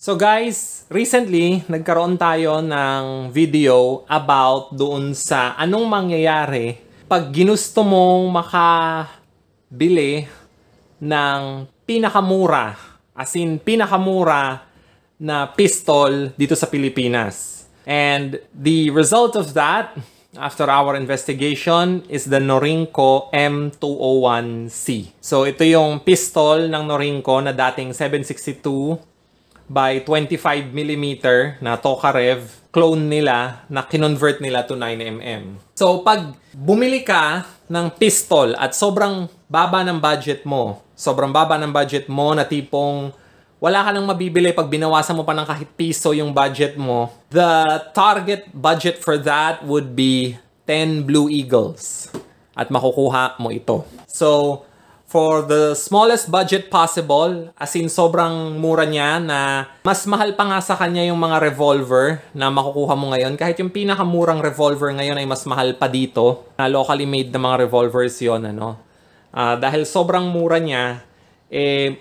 So guys, recently, nagkaroon tayo ng video about doon sa anong mangyayari pag ginusto mong makabili ng pinakamura, as in pinakamura na pistol dito sa Pilipinas. And the result of that, after our investigation, is the Norinco M201C. So ito yung pistol ng Norinco na dating 762 by 25mm na Tokarev clone nila na kinonvert nila to 9mm. So pag bumili ka ng pistol at sobrang baba ng budget mo, na tipong wala ka nang mabibili pag binawasan mo pa ng kahit piso yung budget mo, the target budget for that would be 10 Blue Eagles. At makukuha mo ito. So, for the smallest budget possible, as in sobrang mura niya na mas mahal pa nga sa kanya yung mga revolver na makukuha mo ngayon. Kahit yung pinakamurang revolver ngayon ay mas mahal pa dito. Locally made na mga revolvers yon, ano. Dahil sobrang mura niya,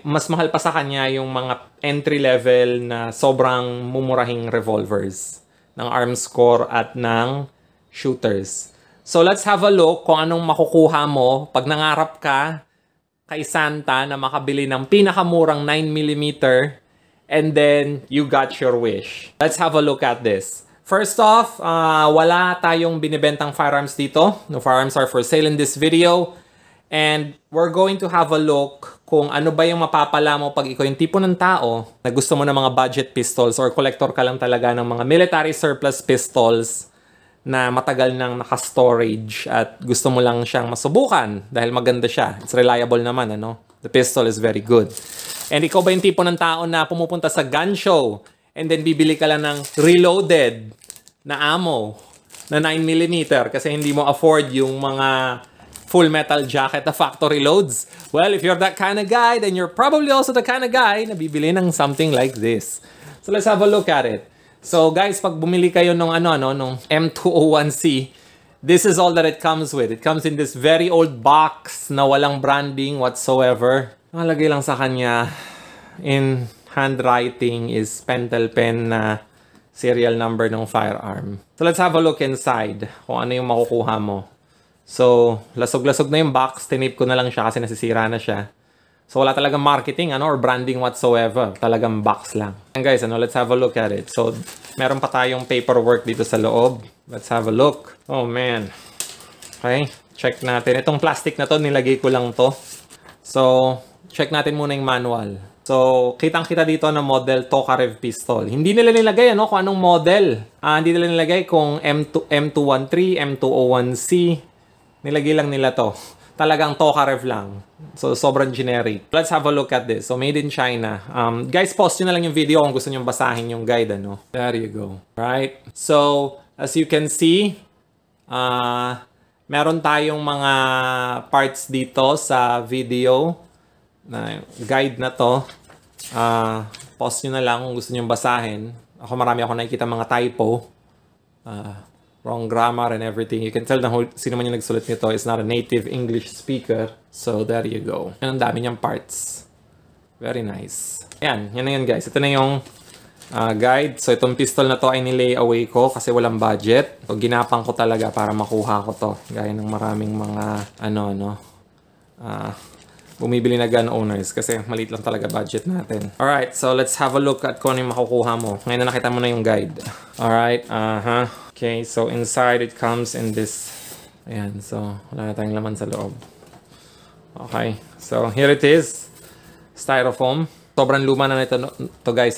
mas mahal pa sa kanya yung mga entry-level na sobrang mumurahing revolvers ng Armscor at ng shooters. So let's have a look kung anong makukuha mo pag nangarap ka kay Santa na makabili ng pinakamurang 9mm and then you got your wish. Let's have a look at this. First off, wala tayong binibentang firearms dito. No firearms are for sale in this video. And we're going to have a look kung ano ba yung mapapala mo pag ikaw yung tipo ng tao na gusto mo ng mga budget pistols or collector ka lang talaga ng mga military surplus pistols na matagal nang naka-storage at gusto mo lang siyang masubukan dahil maganda siya. It's reliable naman, ano? The pistol is very good. And ikaw ba yung tipo ng tao na pumupunta sa gun show and then bibili ka lang ng reloaded na ammo na 9mm kasi hindi mo afford yung mga full metal jacket na factory loads? Well, if you're that kind of guy, then you're probably also the kind of guy na bibili ng something like this. So let's have a look at it. So guys, pag bumili kayo nung nung M201C, this is all that it comes with. It comes in this very old box na walang branding whatsoever. Nakalagay lang sa kanya in handwriting is pentel pen na serial number ng firearm. So let's have a look inside kung ano yung makukuha mo. So, lasog-lasog na yung box. Tinip ko na lang siya kasi nasisira na siya. So, wala talagang marketing or branding whatsoever. Talagang box lang. And guys, let's have a look at it. So, meron pa tayong paperwork dito sa loob. Let's have a look. Oh, man. Okay. Check natin. Itong plastic na to, nilagay ko lang to. So, check natin muna yung manual. So, kitang-kita dito na model Tokarev pistol. Hindi nila nilagay kung anong model. Hindi nila nilagay kung M213, M201C. Nilagay lang nila to. Talagang Tokarev lang. So, sobrang generic. Let's have a look at this. So, made in China. Guys, post nyo na lang yung video kung gusto nyo basahin yung guide, There you go. Right? So, as you can see, meron tayong mga parts dito sa video. Guide na to. Post nyo na lang kung gusto nyo basahin. Marami ako nakikita mga typo. Wrong grammar and everything. You can tell na sino man yung nagsulat nito is not a native English speaker. So, there you go. Yan ang dami niyang parts. Very nice. Yan na yan guys. Ito na yung guide. So, itong pistol na to ay nilay away ko kasi walang budget. So, ginapang ko talaga para makuha ko to. Gaya ng maraming mga bumibili na gun owners kasi maliit lang talaga budget natin. Alright, so let's have a look at kung ano yung makukuha mo. Ngayon na nakita mo na yung guide. Alright, Okay, so inside it comes in this. Ayan, so wala na tayong laman sa loob. Okay, so here it is. Styrofoam. Sobrang luma na nito to guys,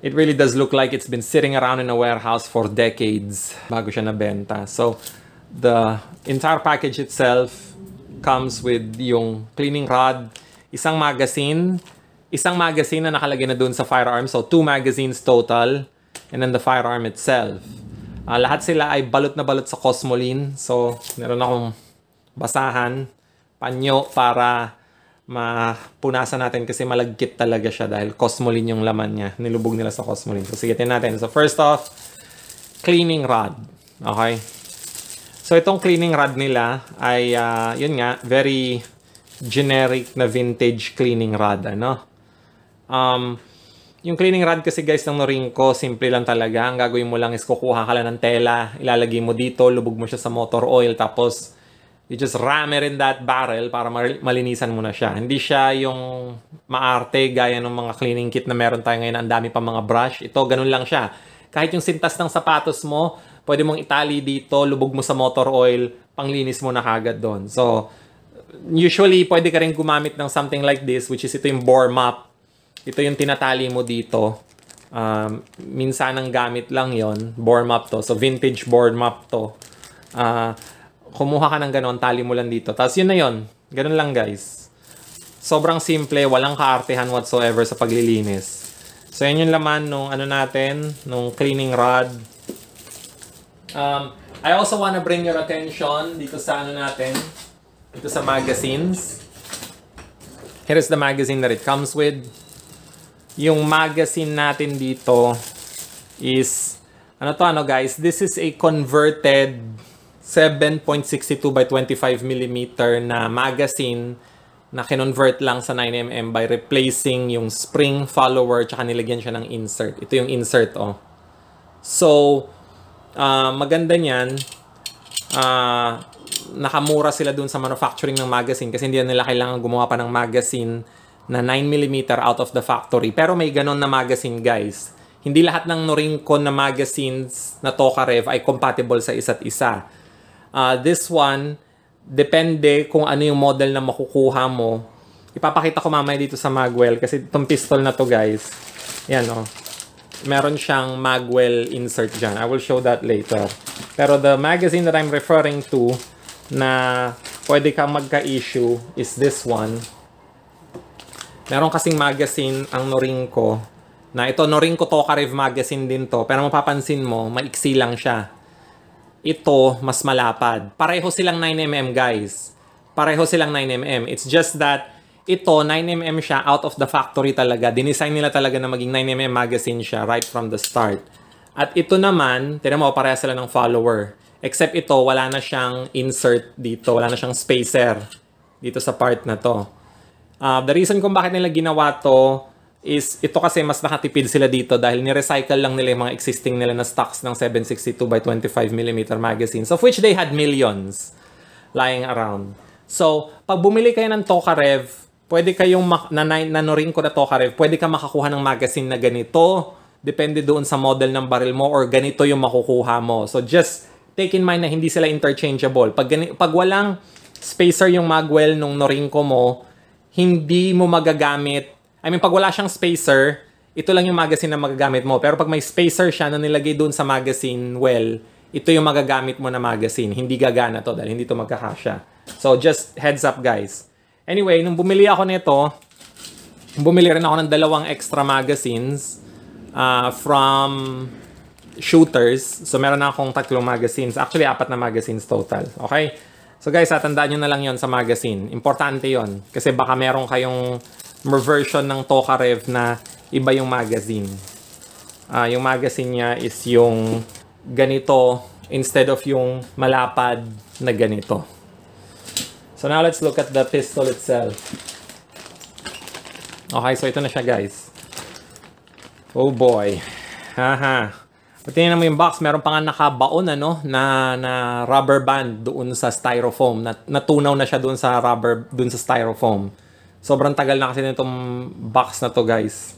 It really does look like it's been sitting around in a warehouse for decades bago siya nabenta. So, the entire package itself comes with yung cleaning rod, isang magazine na nakalagay na dun sa firearm. So, 2 magazines total. And then the firearm itself. Lahat sila ay balot na balot sa Cosmoline. So, meron akong basahan, panyo para mapunasan natin kasi malagkit talaga siya dahil Cosmoline yung laman niya. Nilubog nila sa Cosmoline. So, sige, natin. So, first off, cleaning rod. Okay? So, itong cleaning rod nila ay, yun nga, very generic na vintage cleaning rod, Yung cleaning rod kasi guys ng Norinco, simple lang talaga. Ang gagawin mo lang is kukuha ka lang ng tela, ilalagay mo dito, lubog mo siya sa motor oil, tapos you just ram it in that barrel para malinisan mo na siya. Hindi siya yung maarte gaya ng mga cleaning kit na meron tayo ngayon, ang dami pa mga brush. Ito, ganun lang siya. Kahit yung sintas ng sapatos mo, pwede mong itali dito, lubog mo sa motor oil, panglinis mo na kagad doon. So, usually, pwede ka rin gumamit ng something like this, which is ito yung bore mop. Ito yung tinatali mo dito. Minsan ang gamit lang yon, bore mop to. So, vintage bore mop to. Kumuha ka ng ganon, tali mo lang dito. Tapos yun na yun. Ganon lang guys. Sobrang simple, walang kaartehan whatsoever sa paglilinis. So, yan yung laman nung ano natin, nung cleaning rod. I also wanna bring your attention dito sa ano natin, dito sa magazines. Here is the magazine that it comes with. Yung magazine natin dito is, ano guys, this is a converted 7.62 by 25 mm na magazine na kinonvert lang sa 9mm by replacing yung spring follower tsaka nilagyan siya ng insert. Ito yung insert, oh. So, maganda niyan. Nakamura sila dun sa manufacturing ng magazine kasi hindi nila kailangan gumawa pa ng magazine na 9mm out of the factory. Pero may ganon na magazine, guys. Hindi lahat ng Norinco na magazines na Tokarev ay compatible sa isa't isa. This one, depende kung ano yung model na makukuha mo. Ipapakita ko mamaya dito sa Magwell kasi itong pistol na to, guys. Yan, oh. Meron siyang Magwell insert dyan. I will show that later. Pero the magazine that I'm referring to na pwede kang magka-issue is this one. Meron kasing magazine ang Norinco na ito, Norinco Tokarev magazine din to. Pero mapapansin mo, maiksi lang siya. Ito, mas malapad. Pareho silang 9mm, guys. Pareho silang 9mm. It's just that ito, 9mm siya out of the factory talaga. Dinesign nila talaga na maging 9mm magazine siya right from the start. At ito naman, tignan mo, pareha sila ng follower. Except ito, wala na siyang insert dito. Wala na siyang spacer dito sa part na to. The reason kung bakit nila ginawa to is ito kasi mas nakatipid sila dito dahil ni-recycle lang nila yung mga existing nila na stocks ng 7.62 by 25mm magazines, of which they had millions lying around. So, pag bumili kayo ng Tokarev, pwede kayong na Norinco na Tokarev, pwede ka makakuha ng magazine na ganito, depende doon sa model ng barrel mo, or ganito yung makukuha mo. So, just take in mind na hindi sila interchangeable. Pag walang spacer yung magwell nung Norinco mo, hindi mo magagamit. I mean, pag wala siyang spacer, ito lang yung magazine na magagamit mo. Pero pag may spacer siya na nilagay doon sa magazine well, ito yung magagamit mo na magazine. Hindi gagana to dahil hindi to magkakasya. So, just heads up, guys. Anyway, nung bumili ako nito, bumili rin ako ng 2 extra magazines from Shooters. So, meron na akong 3 magazines. Actually, 4 na magazines total. Okay? So guys, tandaan nyo na lang yon sa magazine. Importante yon kasi baka meron kayong version ng Tokarev na iba yung magazine. Yung magazine niya is yung ganito instead of yung malapad na ganito. So now let's look at the pistol itself. Okay, so ito na siya, guys. Oh boy. Haha. Tingnan mo yung box, meron pa nga nakabaon na rubber band doon sa styrofoam. Natunaw na siya doon sa styrofoam. Sobrang tagal na kasi nitong box na to, guys.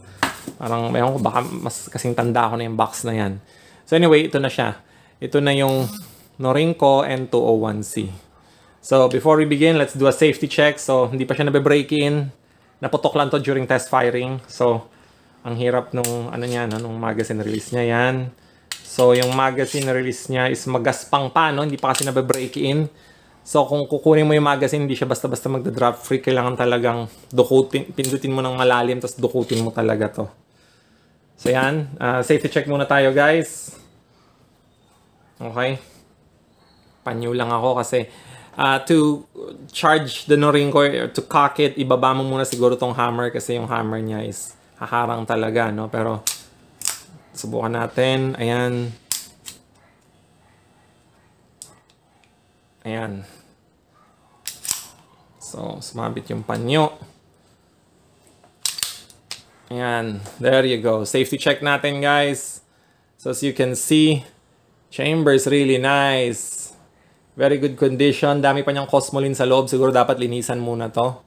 Parang mayroon ko baka mas kasing tanda ko na yung box na yan. So anyway, ito na siya. Ito na yung Norinco N201C. So before we begin, let's do a safety check. So hindi pa siya nabe-break in. Naputok lang to during test firing. So ang hirap nung nung magazine release niya yan. So, yung magazine release niya is magaspang pa, no? Hindi pa kasi nabe-break in. So, kung kukunin mo yung magazine, hindi siya basta-basta magda-drop free. Kailangan talagang pindutin mo ng malalim, tapos dukutin mo talaga to. So, yan. Safety check muna tayo, guys. Okay. Panyo lang ako kasi to charge the Norinco, to cock it, ibaba mo muna siguro tong hammer kasi yung hammer niya is haharang talaga, no? Pero, subukan natin. Ayan. Ayan. So, sumabit yung panyo. Ayan, there you go. Safety check natin, guys. So as you can see, chamber is really nice. Very good condition. Dami pa niyang Cosmoline sa loob. Siguro dapat linisan muna to.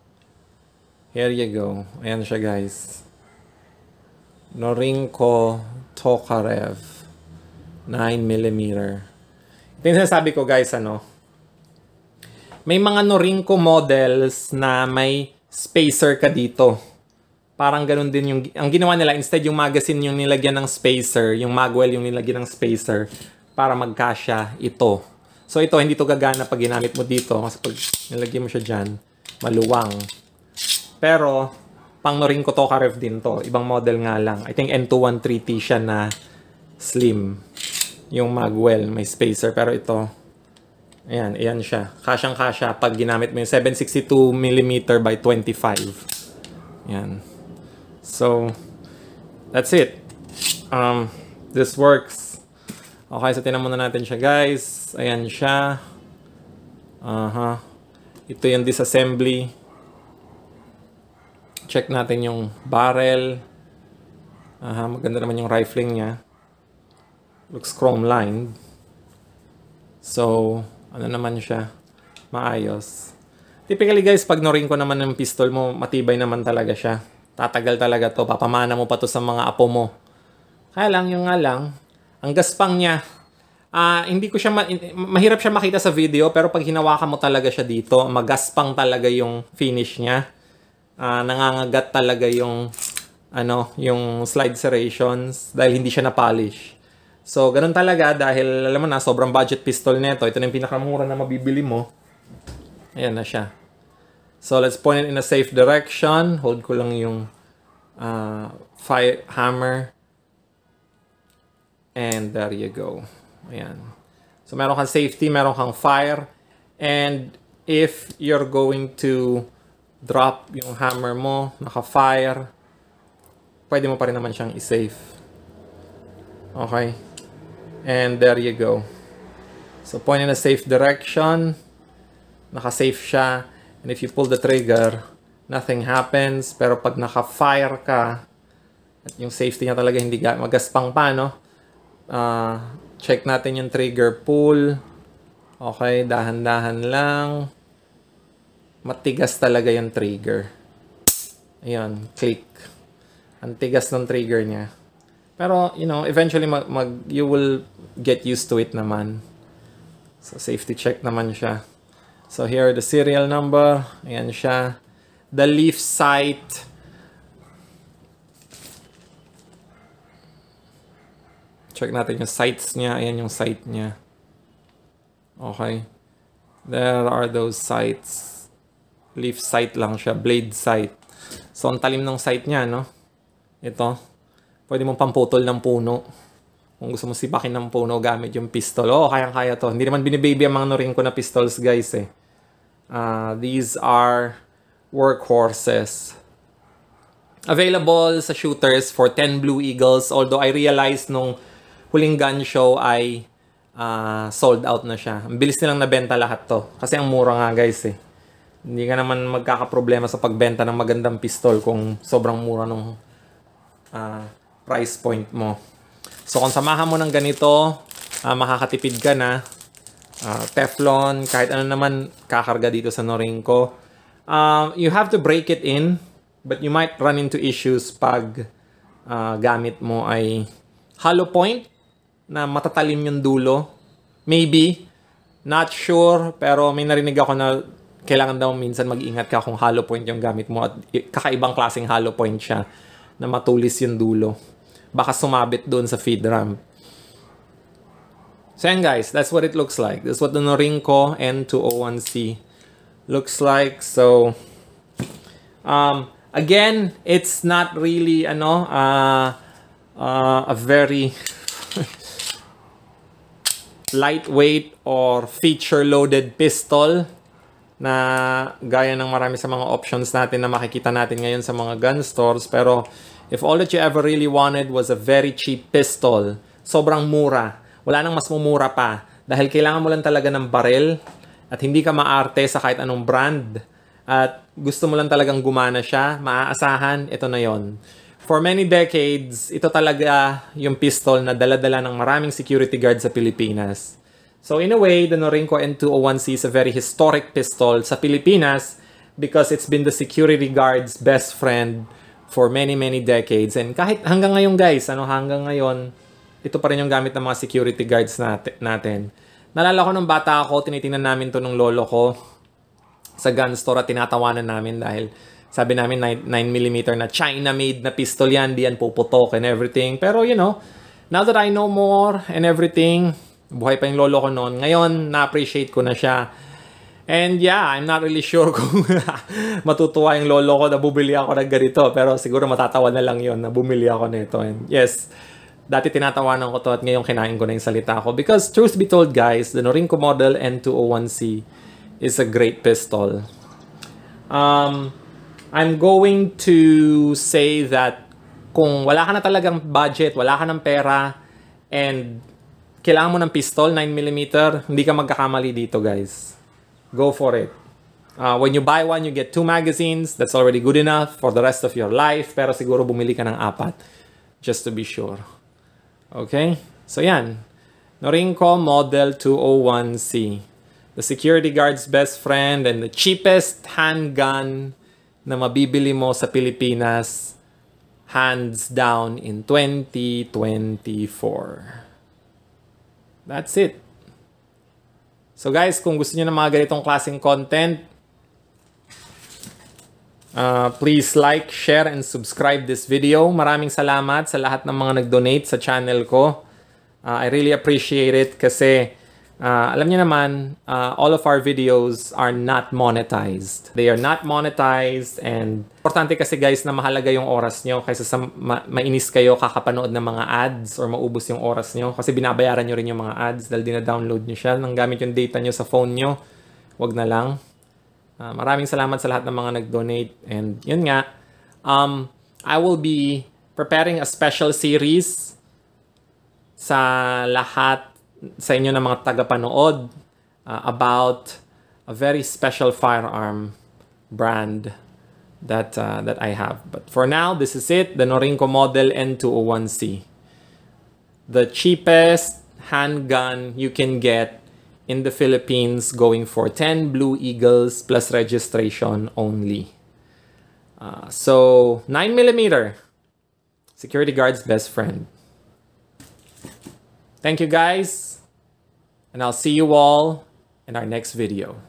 Here you go. Ayan siya, guys. Norinco Tokarev 9mm. Ito yung sinasabi ko, guys, ano. May mga Norinco models na may spacer ka dito. Parang ganun din yung... Ang ginawa nila, instead yung magazine yung nilagyan ng spacer, yung magwell yung nilagyan ng spacer para magkasya ito. So ito, hindi to gagana pag ginamit mo dito. Kasi pag nilagyan mo siya dyan, maluwang. Pero, pang Norinco Tokarev din to. Ibang model nga lang. I think N213T siya na slim. Yung magwell, may spacer. Pero ito, ayan, ayan siya. Kasyang-kasya pag ginamit mo yung 762mm by 25. Ayan. So, that's it. This works. Okay, so tinan muna natin siya, guys. Ayan siya. Ito yung disassembly. Check natin yung barrel. Maganda naman yung rifling niya. Looks chrome lined. So, ano naman siya? Maayos. Typically, guys, pag Norinco naman ng pistol mo, matibay naman talaga siya. Tatagal talaga to. Papamana mo pa to sa mga apo mo. Kaya lang, yung nga lang, ang gaspang niya, hindi ko siya, mahirap siya makita sa video, pero pag hinawakan mo talaga siya dito, magaspang talaga yung finish niya. Nangangagat talaga yung, yung slide serrations dahil hindi siya na-polish. So, ganun talaga dahil, alam mo na, sobrang budget pistol nito. Ito na yung pinakamura na mabibili mo. Ayan na siya. So, let's point it in a safe direction. Hold ko lang yung fire hammer. And there you go. Ayan. So, meron kang safety, meron kang fire. And if you're going to drop yung hammer mo, naka-fire, pwede mo pa rin naman siyang i-safe. Okay? And there you go. So, point in a safe direction. Naka-safe siya. And if you pull the trigger, nothing happens. Pero pag naka-fire ka, at yung safety niya talaga hindi magaspang pa, no? Check natin yung trigger pull. Okay, dahan-dahan lang. Matigas talaga yung trigger. Ayan, click. Ang tigas ng trigger niya. Pero, eventually you will get used to it naman. So, safety check naman siya. So, here the serial number. Ayan siya. The leaf sight. Check natin yung sights niya. Ayan yung sight niya. Okay. There are those sights. Leaf sight lang siya. Blade sight. So, ang talim ng sight niya, no? Ito. Pwede mong pamputol ng puno. Kung gusto mo sipakin ng puno gamit yung pistol. Kayang-kaya to. Hindi naman binibaby ang mga Norinco na pistols, guys, eh. These are workhorses. Available sa shooters for 10 Blue Eagles. Although I realized nung huling gun show ay sold out na siya. Ang bilis nilang nabenta lahat to. Kasi ang mura nga, guys, eh. Hindi ka naman magkakaproblema sa pagbenta ng magandang pistol kung sobrang mura nung price point mo. So kung samahan mo ng ganito, makakatipid ka na. Teflon, kahit ano naman kakarga dito sa Norinco. You have to break it in, but you might run into issues pag gamit mo ay hollow point na matatalim yung dulo. Maybe, not sure, pero may narinig ako na kailangan daw minsan mag-ingat ka kung hollow point yung gamit mo at kakaibang klaseng hollow point siya na matulis yung dulo. Baka sumabit doon sa feed ramp. So yan, guys, that's what it looks like. That's what the Norinco N201C looks like. So, again, it's not really, a very lightweight or feature-loaded pistol na gaya ng marami sa mga options natin na makikita natin ngayon sa mga gun stores. Pero, if all that you ever really wanted was a very cheap pistol, sobrang mura, wala nang mas mumura pa. Dahil kailangan mo lang talaga ng baril at hindi ka maarte sa kahit anong brand at gusto mo lang talagang gumana siya, maaasahan, ito na yon. For many decades, ito talaga yung pistol na dala-dala ng maraming security guard sa Pilipinas. So in a way, the Norinco N201C is a very historic pistol sa Pilipinas because it's been the security guard's best friend for many decades. And kahit hanggang ngayon guys, hanggang ngayon, ito pa rin yung gamit ng mga security guards natin. Nalala ko nung bata ako, tinitingnan namin to ng lolo ko sa gun store at tinatawanan namin dahil sabi namin 9mm na China-made na pistol yan, di yan puputok and everything. Pero you know, now that I know more and everything, buhay pa yung lolo ko noon. Ngayon, na-appreciate ko na siya. And yeah, I'm not really sure kung matutuwa yung lolo ko na bumili ako ng ganito. Pero siguro matatawa na lang yon na bumili ako nito. And yes, dati tinatawanan ko to at ngayon kinain ko na yung salita ko. Because truth be told guys, the Norinco model N201C is a great pistol. I'm going to say that kung wala ka na talagang budget, wala ka ng pera, and kailangan mo ng pistol, 9mm, hindi ka magkakamali dito, guys. Go for it. When you buy one, you get 2 magazines. That's already good enough for the rest of your life. Pero siguro bumili ka ng 4. Just to be sure. Okay? So yan. Norinco Model 201C. The security guard's best friend and the cheapest handgun na mabibili mo sa Pilipinas, hands down in 2024. That's it. So guys, kung gusto niyo ng mga ganitong klaseng content, please like, share, and subscribe this video. Maraming salamat sa lahat ng mga nag-donate sa channel ko. I really appreciate it kasi alam niyo naman, all of our videos are not monetized. They are not monetized and importante kasi guys na mahalaga yung oras nyo kaysa sa mainis kayo kakapanood ng mga ads or maubos yung oras nyo kasi binabayaran nyo rin yung mga ads dahil dina-download nyo siya nang gamit yung data nyo sa phone nyo. Wag na lang. Maraming salamat sa lahat ng mga nag-donate and yun nga, I will be preparing a special series sa lahat sa inyo ng mga tagapanood about a very special firearm brand that I have. But for now, this is it, the Norinco Model N201C. The cheapest handgun you can get in the Philippines, going for 10 Blue Eagles plus registration only. So 9mm, security guard's best friend. Thank you guys. And I'll see you all in our next video.